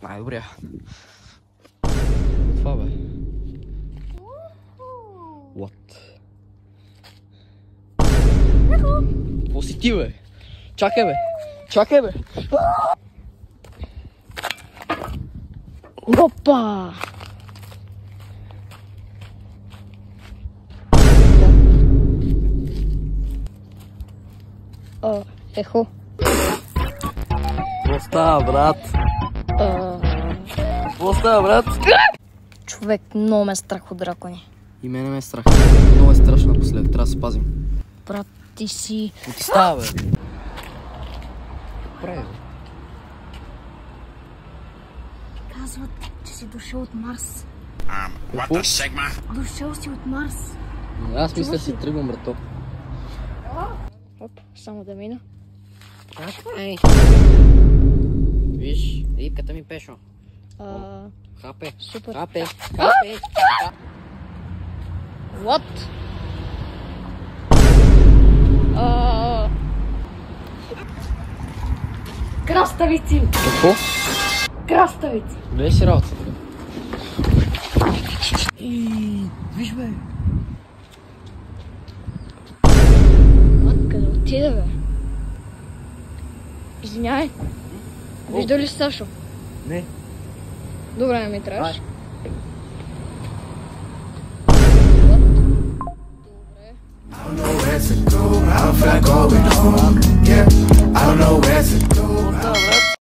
Най-добрия. Това бе. What? Какво си ти бе? Чакай бе. Чакай бе. Опа! Ехо. Какво става, брат? Какво става, брат? Човек, много ме е страх от дракони. И мене ме е страх. Много е страшно напоследък. Трябва да се пазим. Брат, ти си... Какво ти става, бе? Прави, бе. Казват, че си дошъл от Марс. Какво? Дошъл си от Марс. Аз мисля си тръгвам, брато. Оп, само да мина. Чакай. Виж, рибката ми пешо. Хапе. Супер. Хапе. Хапе. What? Краставици! Какво? Краставици! Гледай си работа. Виж бе. Къде отиде бе? Извинявай. Вижда ли Сашо? Не. Добре, не ми трябваш. I don't know where to go, I feel like going home. Yeah, I don't know where to go.